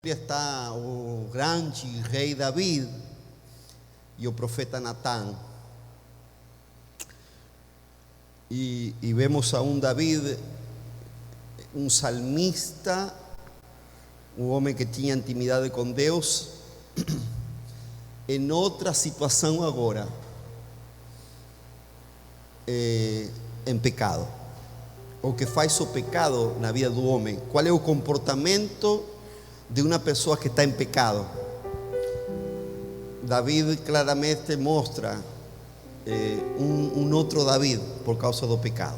Está o grande rei David e o profeta Natán. E vemos a David, um salmista, um homem que tinha intimidade com Deus, em outra situação agora, em pecado. O que faz o pecado na vida do homem? Qual é o comportamento de una persona que está en pecado? David claramente mostra un otro David por causa del pecado.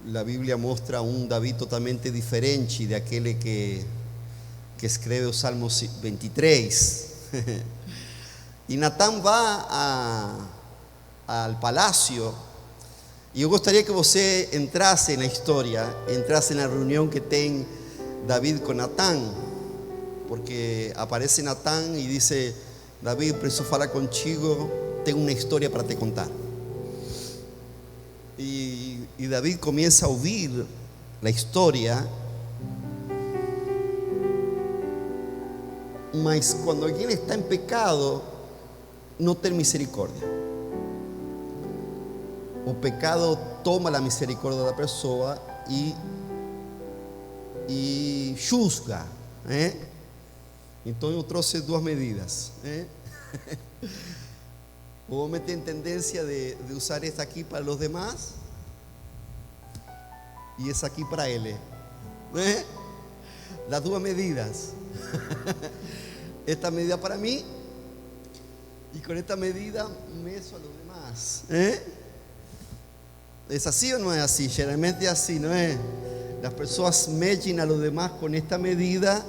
La Biblia muestra un David totalmente diferente de aquel que escribe el Salmo 23. Y Natán va al palacio. E eu gostaria que você entrasse na história, entrasse na reunião que tem David com Natán, porque aparece Natán e diz: David, preciso falar contigo, tenho uma história para te contar. E David começa a ouvir a história, mas quando alguém está em pecado, não tem misericórdia. O pecado toma a misericórdia da pessoa e juzga. Então eu trouxe duas medidas. O homem tem tendência de usar esta aqui para os demais e essa aqui para ele. Las duas medidas. Esta medida para mim e com esta medida meço a los demás. ¿Es así o no es así? Generalmente es así, ¿no es? Las personas meten a los demás con esta medida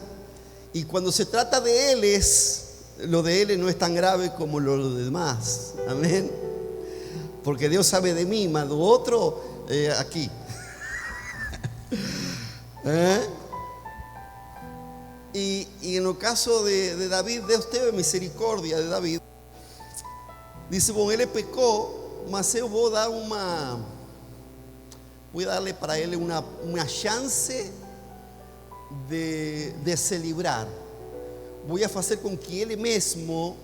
y cuando se trata de ellos, lo de él no es tan grave como lo de los demás. Amén. Porque Dios sabe de mí, más lo otro aquí. Y en el caso de David, Dios teve misericordia de David. Dice, bueno, él pecó, mas eu vou dar voy a darle para él una chance de se livrar. Voy a hacer con que él mismo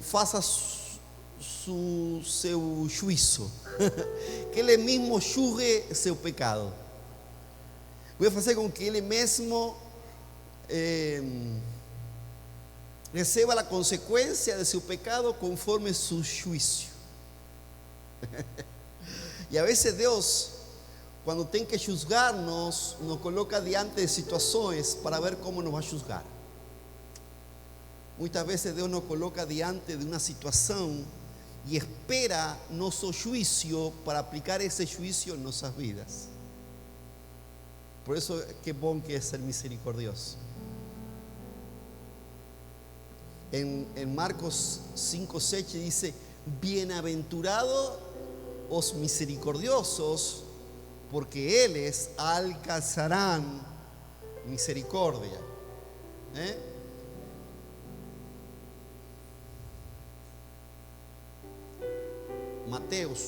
faça seu juízo, que él mismo juzgue seu pecado. Voy a hacer con que él mismo receba la consecuencia de su pecado conforme su juicio. Y a veces Dios, cuando tiene que juzgarnos, nos coloca diante de situaciones para ver cómo nos va a juzgar. Muchas veces Dios nos coloca diante de una situación y espera nuestro juicio para aplicar ese juicio en nuestras vidas. Por eso qué bueno que es ser misericordioso. En Marcos 5:7 dice: bienaventurado os misericordiosos, porque ellos alcanzarán misericordia. Mateos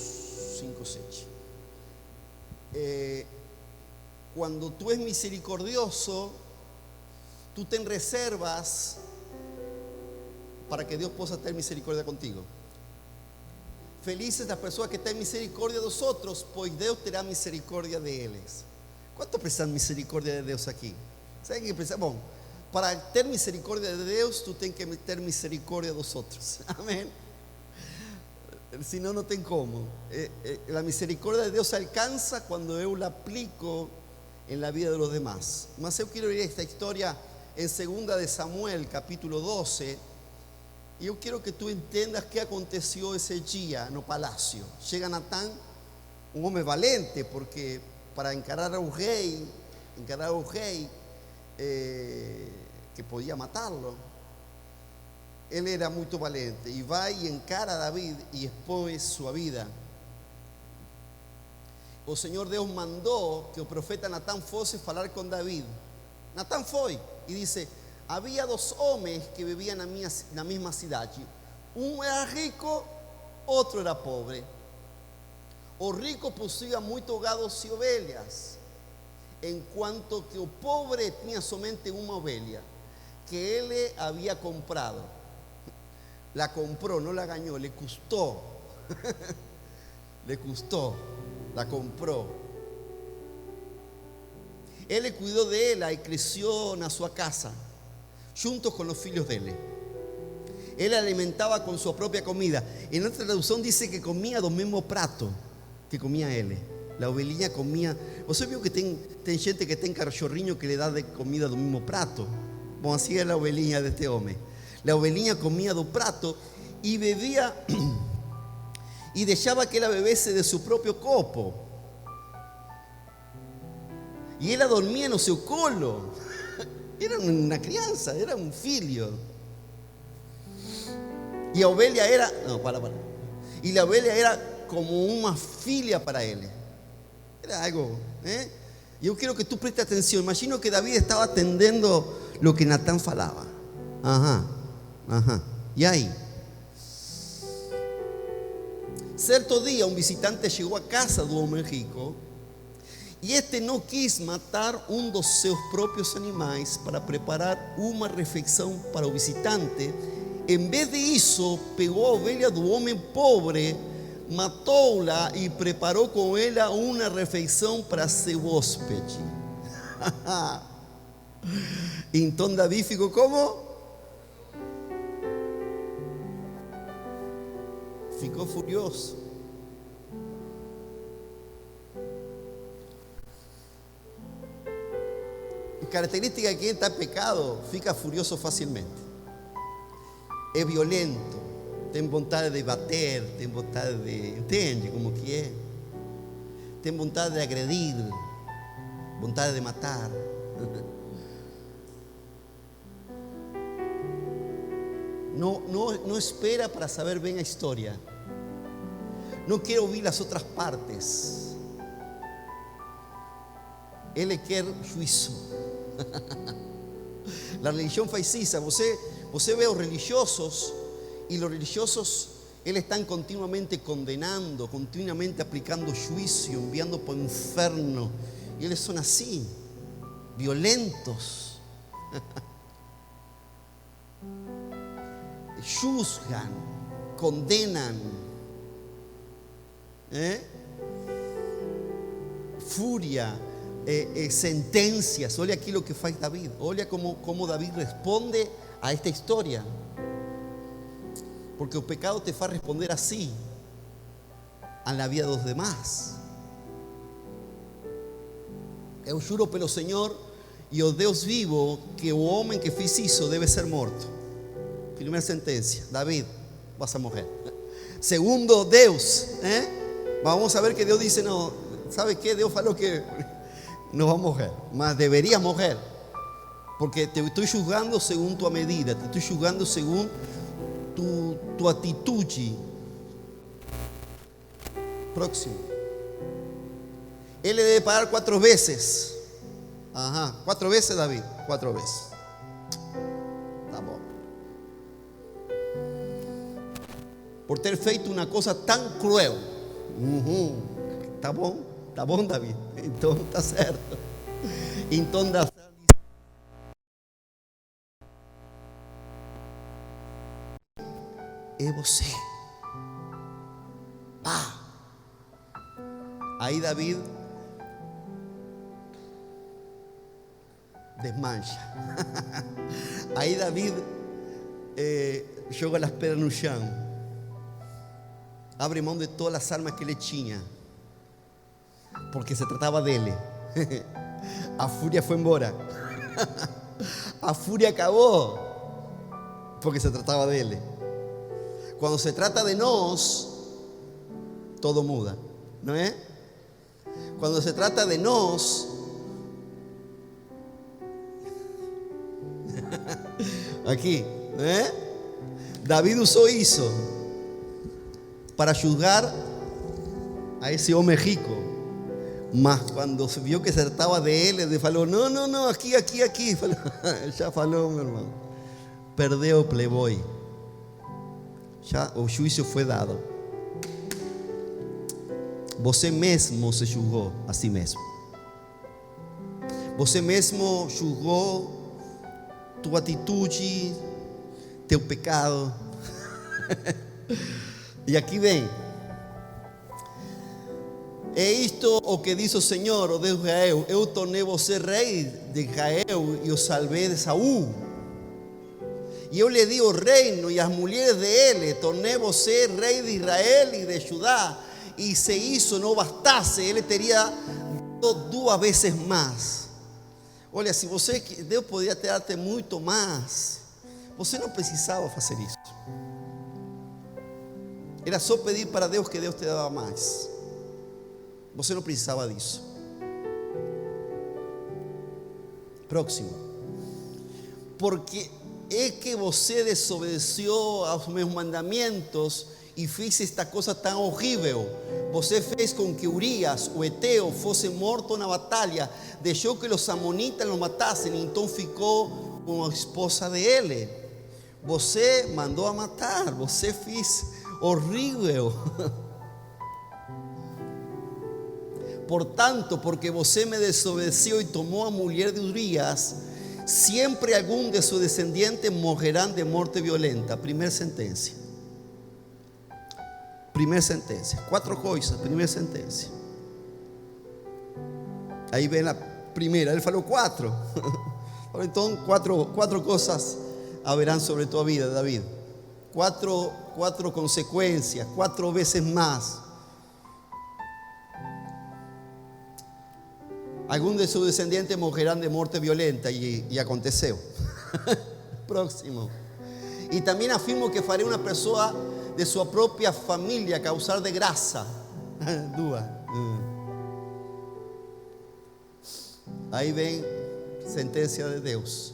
5:7. Cuando tú eres misericordioso, tú te reservas para que Dios pueda tener misericordia contigo. Felices las personas que tienen misericordia de nosotros, pues Dios terá misericordia de ellos. ¿Cuántos precisam misericordia de Dios aquí? ¿Saben qué precisam? Bueno, para tener misericordia de Dios, tú tienes que tener misericordia de nosotros. Amén. Si no, no ten cómo. La misericordia de Dios se alcanza cuando yo la aplico en la vida de los demás. Mas yo quiero ir a esta historia en 2 de Samuel, capítulo 12. Y yo quiero que tú entiendas qué aconteció ese día en el palacio. Llega Natán, un hombre valiente, porque para encarar a un rey que podía matarlo, él era muy valiente. Y va y encara a David y expone su vida. O Señor Dios mandó que el profeta Natán fuese a hablar con David. Natán fue y dice: había dos hombres que vivían en la misma ciudad. Uno era rico, otro era pobre. O rico poseía muchos gados y ovelhas, en cuanto que o pobre tinha somente uma ovelha que ele había comprado. La compró, no la ganó, le costó. Le costó, la compró. Ele cuidou dela e cresceu na sua casa, junto com os filhos dele. Ele alimentava com sua própria comida. Em outra tradução diz que comia do mesmo prato que comia ele. A ovelhinha comia. Você viu que tem gente que tem cachorrinho que lhe dá de comida do mesmo prato? Bom, assim é a ovelhinha deste homem. A ovelhinha comia do prato e bebia e deixava que ela bebesse de seu próprio copo. E ela dormia no seu colo. Era uma criança, era um filho. E a ovelha era... Não, para. E a ovelha era como uma filha para ele. Era algo... E eu quero que tu prestes atenção. Imagino que David estava atendendo o que Natán falava. E aí? Certo dia, um visitante chegou à casa do homem rico e este não quis matar um dos seus próprios animais para preparar uma refeição para o visitante. Em vez disso, pegou a ovelha do homem pobre, matou-la e preparou com ela uma refeição para seu hóspede. Então Davi ficou como? Ficou furioso. Característica de quem está pecado, fica furioso facilmente. É violento, tem vontade de bater, tem vontade de... Entende como que é? Tem vontade de agredir, vontade de matar. Não espera para saber bem a história. Não quer ouvir as outras partes. Ele quer juízo. A religião faz isso. Você vê os religiosos, e os religiosos, eles estão continuamente condenando, continuamente aplicando juízo, enviando para o inferno. E eles são assim, violentos. Juzgan, condenan. Fúria. Sentencias. Olha aquilo que faz David. Olha como David responde a esta história. Porque o pecado te faz responder assim a la vida dos demás. Eu juro pelo Senhor e o Deus vivo que o homem que fez isso deve ser morto. Primeira sentencia: David, vas a morrer. Segundo, Deus, vamos a ver que Deus dice: no, ¿sabe qué? Deus falou que no va a morrer, mas debería morrer, porque te estoy juzgando según tu medida, te estoy juzgando según tu atitude. Próximo. Él le debe pagar 4 veces. 4 veces, David, 4 veces. Tá bom. Por ter feito uma coisa tão cruel. Tá bom, David. Então tá certo. Então dá certo. É você. Aí David desmancha. Aí David joga as pedras no chão. Abre mão de todas as armas que ele tinha, porque se tratava dele. A fúria foi embora. A fúria acabou, porque se tratava dele. Quando se trata de nós, todo muda, não é? Quando se trata de nós, aqui, não é? David usou isso para julgar a esse homem rico. Mas quando se viu que se tratava de ele, ele falou: não, aqui. Falou, já falou, meu irmão. Perdeu o playboy. Já o juízo foi dado. Você mesmo se julgou a si mesmo. Você mesmo julgou tua atitude, teu pecado. E aqui vem. É isto o que diz o Senhor, o Deus de Israel: eu tornei você rei de Israel e o salvei de Saul. E eu lhe di o reino e as mulheres de ele. Tornei você rei de Israel e de Judá. E se isso não bastasse, ele teria dado 2 vezes mais. Olha, se você, Deus podia ter dado muito mais, você não precisava fazer isso. Era só pedir para Deus que Deus te dava mais. Você não precisava disso. Próximo. Porque é que você desobedeceu aos meus mandamentos e fez esta coisa tão horrível. Você fez com que Urias, o Eteo, fosse morto na batalha. Deixou que os amonitas o matassem. Então ficou com a esposa de ele. Você mandou a matar. Você fez horrível. Portanto, porque você me desobedeceu e tomou a mulher de Urias, sempre algum de seus descendientes morrerão de morte violenta. Primeira sentença. Primeira sentença. 4 coisas. Primeira sentença. Aí vem a primeira. Ele falou 4. Então 4 coisas haverão sobre tua vida, David. 4 consequências. 4 vezes mais. Algum de seus descendientes morrerão de morte violenta. E aconteceu. Próximo. E também afirmo que farei uma pessoa de sua própria família causar de graça. 2. Aí vem sentença de Deus.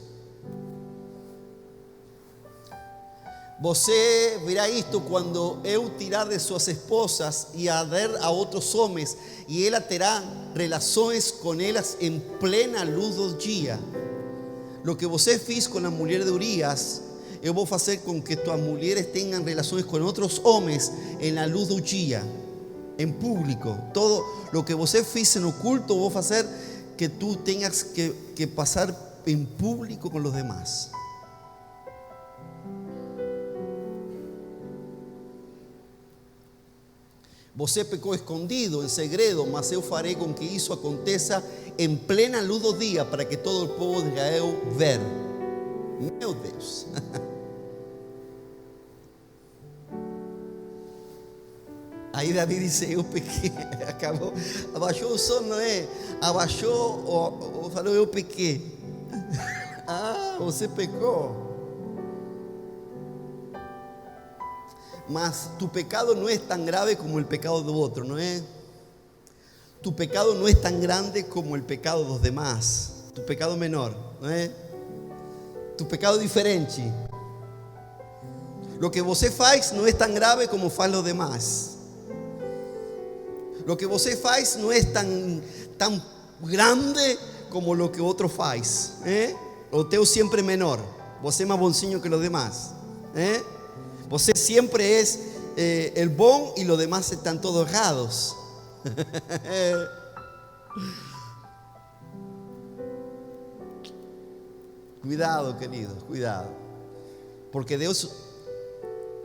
Você verá isto quando eu tirar de suas esposas e a dar a outros homens, e ela terá relações com elas em plena luz do dia. Lo que você fez com a mulher de Urias, eu vou fazer com que tuas mulheres tenham relações com outros homens em la luz do dia, em público. Todo lo que você fez no oculto, vou fazer que tu tenhas que passar em público com os demais. Você pecou escondido, em segredo, mas eu farei com que isso aconteça em plena luz do dia, para que todo o povo de Israel veja. Meu Deus. Aí Davi disse: eu pequei. Acabou. Abaixou o som, não é? Abaixou, falou: eu pequei. Ah, você pecou. Mas tu pecado não é tão grave como o pecado do outro, não é? Tu pecado não é tão grande como o pecado dos demás. Tu pecado menor, não é? Tu pecado diferente. Lo que você faz não é tão grave como faz os demás. Lo que você faz não é tão grande como lo que outro faz, O teu sempre é menor. Você é mais bonzinho que os demás, Você sempre é el bom e os demás estão todos errados. Cuidado, queridos, cuidado. Porque Deus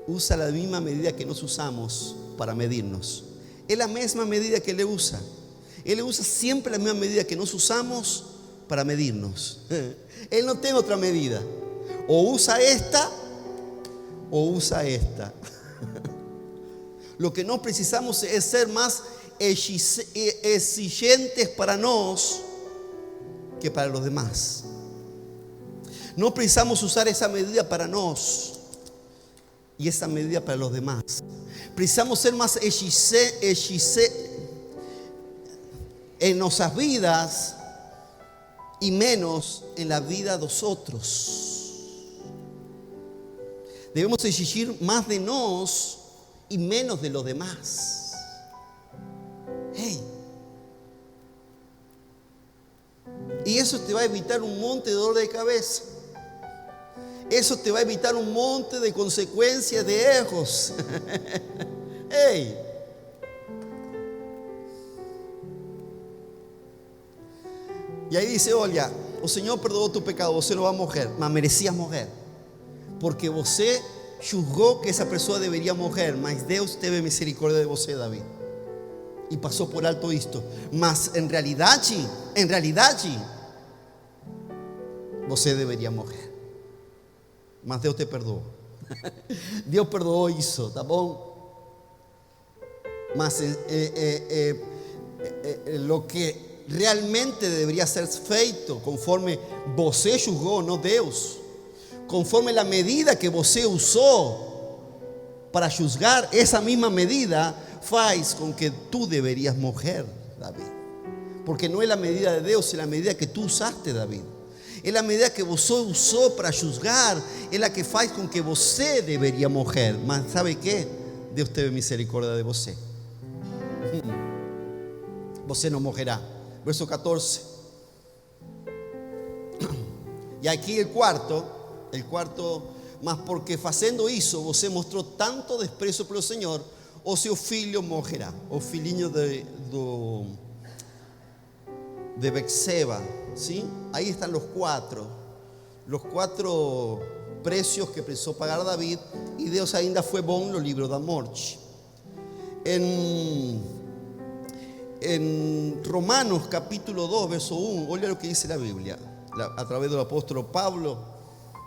usa la misma medida que nós usamos para medirnos. É a mesma medida que Ele usa. Ele usa sempre a mesma medida que nós usamos para medirnos. Ele não tem outra medida. Ou usa esta, ou usa esta. Lo que nós precisamos é ser mais exigentes para nós que para os demás. Não precisamos usar essa medida para nós e essa medida para os demás. Precisamos ser mais exigentes em nossas vidas e menos em la vida dos outros. Debemos exigir más de nos y menos de los demás. Hey. Y eso te va a evitar un monte de dolor de cabeza. Eso te va a evitar un monte de consecuencias de erros. Hey. E aí dice: olha, o Senhor perdoou tu pecado, você não vai morrer, mas merecias morrer, porque você julgou que essa pessoa deveria morrer, mas Deus teve misericórdia de você, David, e passou por alto isto. Mas em realidade, você deveria morrer, mas Deus te perdoou. Deus perdoou isso, tá bom? Mas lo que realmente deveria ser feito conforme você julgou, não Deus, conforme a medida que você usou para julgar, essa mesma medida faz com que tú deverias morrer, David, porque não é a medida de Deus, é a medida que tú usaste, David. É a medida que você usou para julgar, é a que faz com que você deveria morrer. Mas sabe que? Deus teve misericórdia de você. Você não morrerá. Verso 14. E aqui o quarto, mas porque fazendo isso você mostrou tanto desprezo pelo Senhor, o seu filho morrerá. O filhinho de Betseba, ¿sí? Ahí están los cuatro precios que precisou pagar David, e Deus ainda foi bom no livro da morte. En Romanos capítulo 2, verso 1, olha lo que dice la Biblia a través del apóstol Pablo.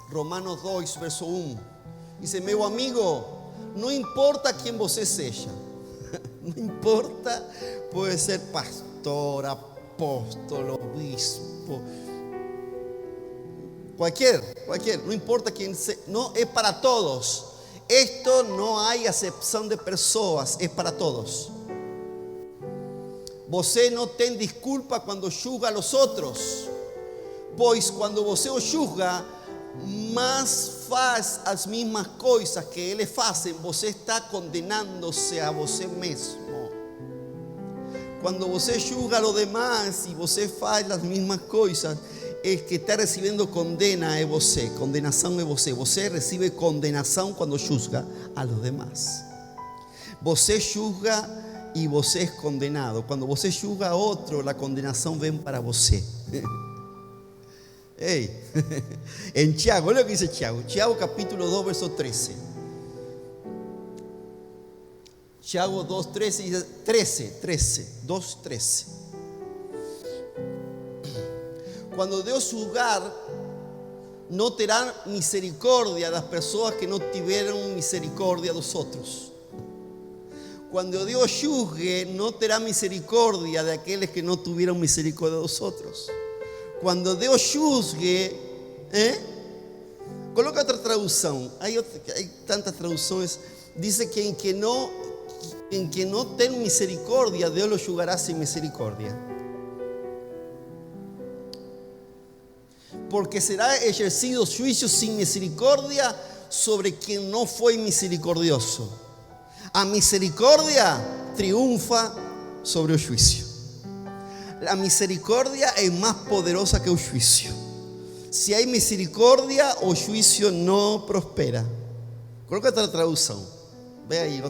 Romanos 2, verso 1, dice: meu amigo, não importa quem você seja, não importa, pode ser pastor, apóstolo, obispo, cualquier, no importa quién sea, no es para todos. Esto no hay acepción de pessoas, es para todos. Você não tem desculpa quando julga a los outros, pois quando você o julga, mas faz as mesmas coisas que eles fazem, você está condenando-se a você mesmo. Quando você julga a los demás e você faz as mesmas coisas, el que está recibiendo condena es você, condenação é você. Você recibe condenação quando juzga a los demás. Você julga e você é condenado. Quando você julga a outro, a condenação vem para você. Ei, em Tiago, olha o que diz Tiago. Tiago capítulo 2, verso 13. Tiago 2, 13. Quando Deus julgar, não terá misericórdia das pessoas que não tiveram misericórdia dos outros. Quando Deus julgue, não terá misericórdia daqueles que não tiveram misericórdia dos outros. Quando Deus julgue, coloca outra tradução. Há tantas traduções. Diz que em que não tem misericórdia, Deus lo julgará sem misericórdia. Porque será ejercido juicio sin misericordia sobre quien no fue misericordioso. A misericordia triunfa sobre el juicio. La misericordia es más poderosa que el juicio. Si hay misericordia, o juicio no prospera. Coloca otra traducción. Ve ahí,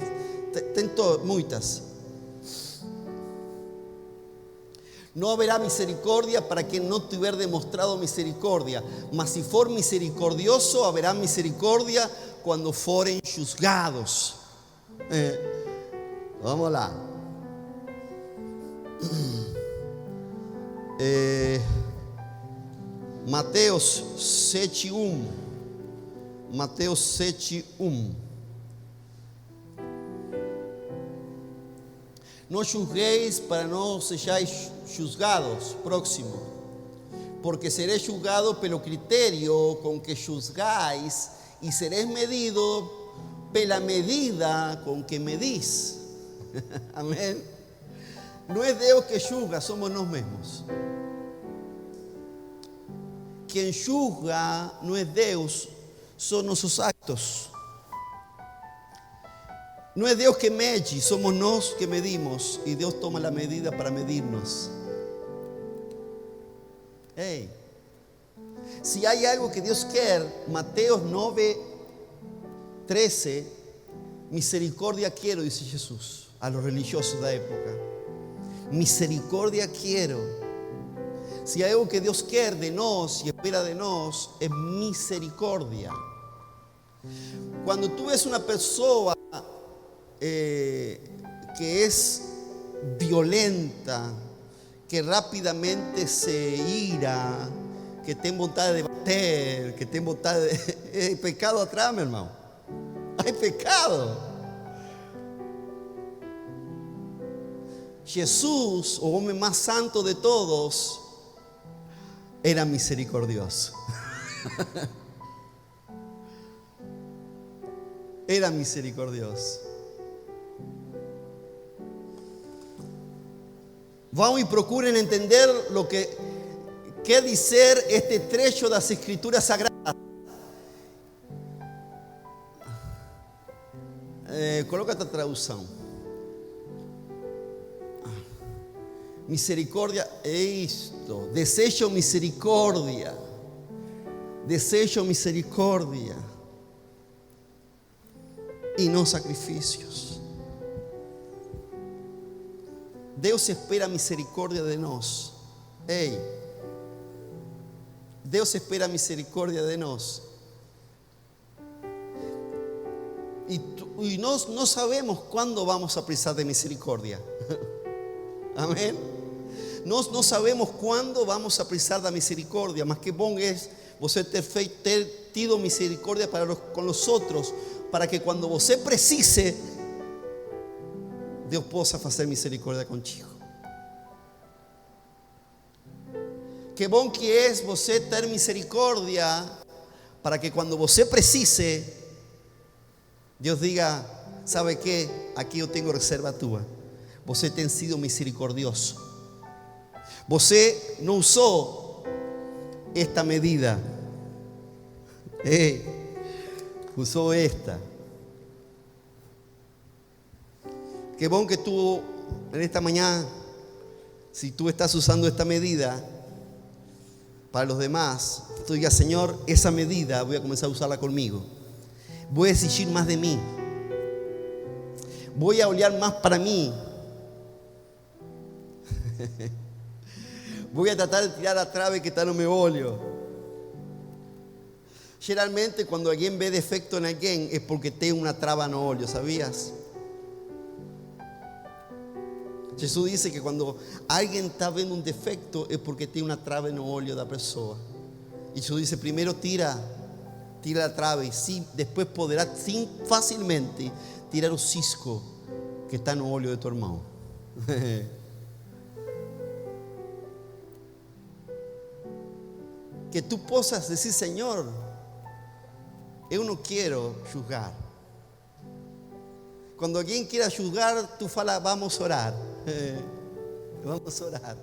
tento muitas. No habrá misericordia para quien no tuviera demostrado misericordia, mas si for misericordioso, habrá misericordia cuando fueren juzgados. Vamos lá. Mateus 7:1. Mateus 7:1. No juzguéis para no sejais juzgados. Próximo. Porque seréis juzgados pelo criterio con que juzgáis y seréis medido pela medida con que medís. Amén. No es Dios que juzga, somos nós mesmos. Quien juzga no es Dios, son nuestros actos. No es Dios que mede, somos nós que medimos, y Dios toma la medida para medirnos. Hey. Si hay algo que Dios quiere, Mateo 9:13, misericordia quiero, dice Jesús a los religiosos de la época. Misericordia quiero. Si hay algo que Dios quiere de nos y espera de nos, es misericordia. Cuando tú ves una persona que es violenta, que rápidamente se ira, que tiene voluntad de bater, que tiene voluntad de... Hay pecado atrás, mi hermano. Hay pecado. Jesús, o hombre más santo de todos, era misericordioso. Era misericordioso. Vamos y procuren entender lo que quer dizer este trecho das Escrituras Sagradas. Coloca esta tradução. Misericórdia é isto. Desejo misericórdia. Desejo misericórdia. E não sacrifícios. Deus espera misericórdia de nós. Ei, Deus espera misericórdia de nós. E nós não sabemos quando vamos a precisar de misericórdia. Amém? Nós não sabemos quando vamos a precisar da misericórdia, mas que bom é você ter tido misericórdia com os outros, para que quando você precise, Deus possa fazer misericórdia contigo. Que bom que é você ter misericórdia, para que quando você precise, Deus diga: sabe que? Aqui eu tenho reserva tua. Você tem sido misericordioso. Você não usou esta medida. Usou esta. Qué bom que tú en esta mañana, si tú estás usando esta medida para los demás, tú digas: Señor, esa medida voy a comenzar a usarla conmigo. Voy a exigir más de mí. Voy a olhar más para mí. Voy a tratar de tirar a trave que está no meu olho. Geralmente cuando alguien ve defecto en alguien es porque tiene una traba no olho, ¿sabías? Jesús dice que cuando alguien está viendo un defecto es porque tiene una traba no olho da pessoa. Y Jesús dice: primero tira la trave, y sí, después podrás fácilmente tirar o cisco que está no olho de tu hermano. Que tú possas decir: Señor, eu não quero julgar. Quando alguém quiera julgar, tu fala: vamos orar. Vamos orar.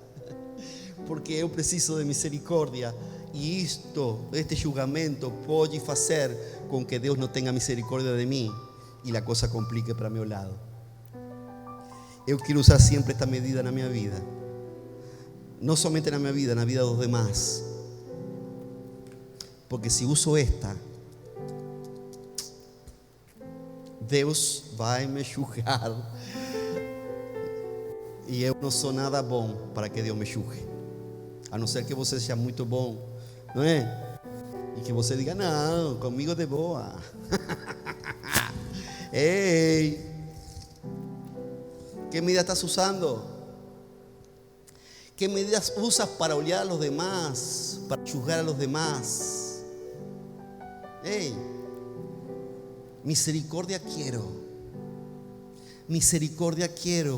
Porque eu preciso de misericórdia. E este julgamento pode fazer com que Deus não tenha misericórdia de mim e a coisa complique para meu lado. Eu quero usar sempre esta medida na minha vida. Não somente na minha vida, na vida dos demás. Porque se uso esta, Deus vai me julgar. E eu não sou nada bom para que Deus me julgue. A não ser que você seja muito bom, não é? E que você diga: não, comigo de boa. Ei, que medida estás usando? Que medidas usas para olhar a los demás, para juzgar a los demás? Hey, misericordia quiero,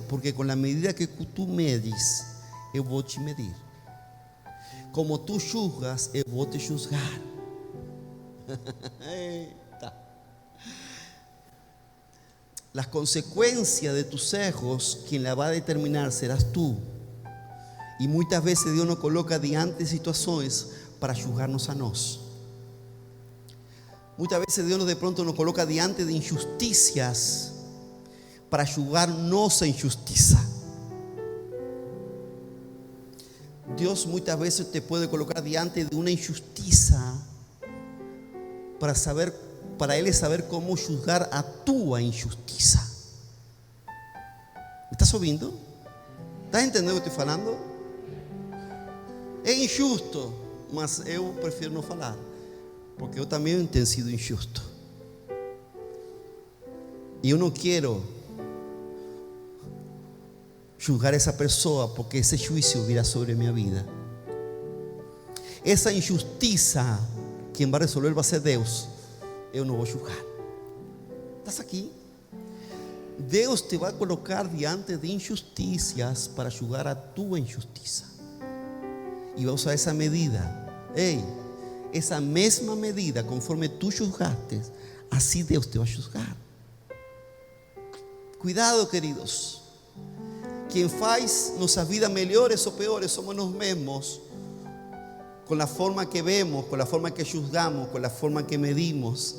porque con la medida que tú medes, eu vou te medir. Como tú juzgas, eu vou te juzgar. Las consecuencias de tus erros, quien la va a determinar serás tú. Y muchas veces Dios nos coloca diante de situaciones para juzgarnos a nós. Muchas veces Dios de pronto nos coloca diante de injusticias para julgar-nos a injusticia. Dios muchas veces te puede colocar diante de una injusticia para Él saber cómo juzgar a tu injusticia. ¿Me estás ouvindo? ¿Estás entendiendo lo que estoy falando? é injusto, mas eu prefiro não falar, porque eu também tenho sido injusto. E eu não quero julgar essa pessoa, porque esse juízo virá sobre a minha vida. Essa injustiça, quem vai resolver vai ser Deus. Eu não vou julgar. Estás aqui? Deus te vai colocar diante de injusticias para julgar a tua injustiça. E vai usar essa medida. Essa mesma medida, conforme tu julgaste, assim Deus te vai julgar. Cuidado, queridos. Quem faz nossas vidas melhores ou piores somos nós mesmos, com a forma que vemos, com a forma que julgamos, com a forma que medimos.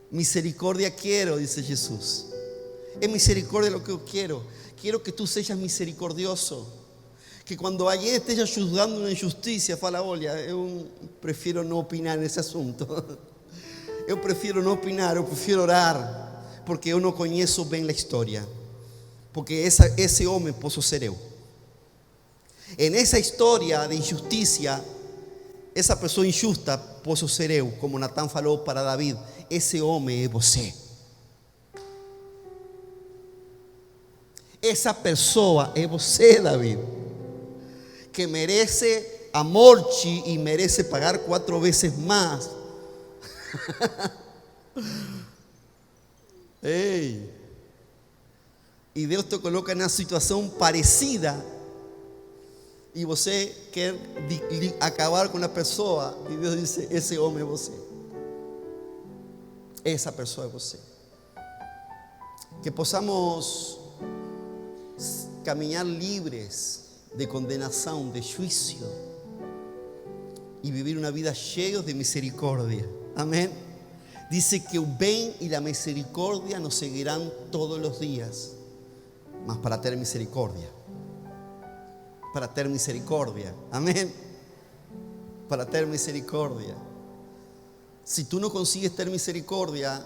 Misericordia quiero, dice Jesús. Es misericordia lo que yo quiero. Quiero que tú seas misericordioso. Que cuando alguien esté juzgando una injusticia, fala, olha, eu prefiro não opinar nesse assunto. Eu prefiro não opinar, eu prefiro orar, porque eu não conheço bem a história. Porque esse homem posso ser eu. En esa historia de injusticia, essa pessoa injusta posso ser eu, como Natán falou para David. Esse homem é você. Essa pessoa é você, David, que merece a morte e merece pagar 4 vezes mais. Ei. E Deus te coloca em uma situação parecida e você quer acabar com a pessoa, e Deus diz: esse homem é você. Essa pessoa é você. Que possamos caminhar livres de condenação, de juízo, e viver uma vida cheia de misericórdia. Amém. Dice que o bem e a misericórdia nos seguirão todos os dias, mas para ter misericórdia. Para ter misericórdia. Amém. Para ter misericórdia. Si tú no consigues tener misericordia,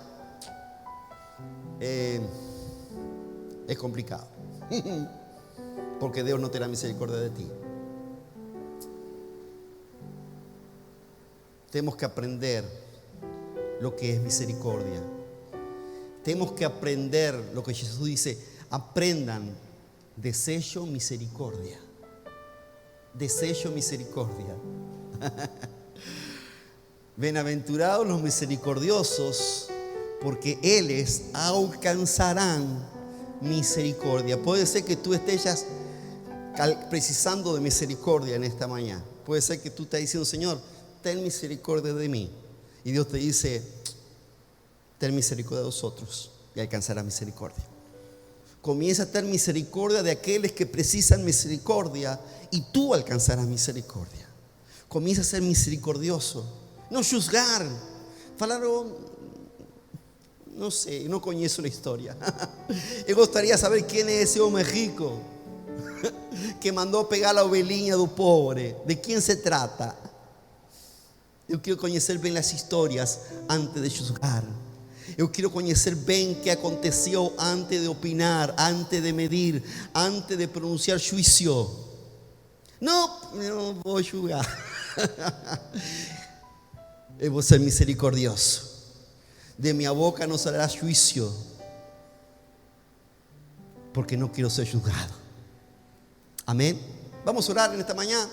es complicado. Porque Dios no tendrá misericordia de ti. Tenemos que aprender lo que es misericordia. Tenemos que aprender lo que Jesús dice: aprendan, deseo misericordia. Deseo misericordia. Bienaventurados los misericordiosos, porque ellos alcanzarán misericordia. Puede ser que tú estés precisando de misericordia en esta mañana. Puede ser que tú estés diciendo: Señor, ten misericordia de mí. Y Dios te dice: ten misericordia de vosotros y alcanzarás misericordia. Comienza a tener misericordia de aquellos que precisan misericordia y tú alcanzarás misericordia. Comienza a ser misericordioso. Não juzgar. Falaram, não sei, não conheço a história. Eu gostaria de saber quem é esse homem rico que mandou pegar a ovelhinha do pobre. De quem se trata? Eu quero conhecer bem as histórias antes de julgar. Eu quero conhecer bem o que aconteceu antes de opinar, antes de medir, antes de pronunciar juízo. Não vou julgar. Eu vou ser misericordioso. De minha boca não sairá juízo, porque não quero ser julgado. Amém. Vamos a orar nesta manhã.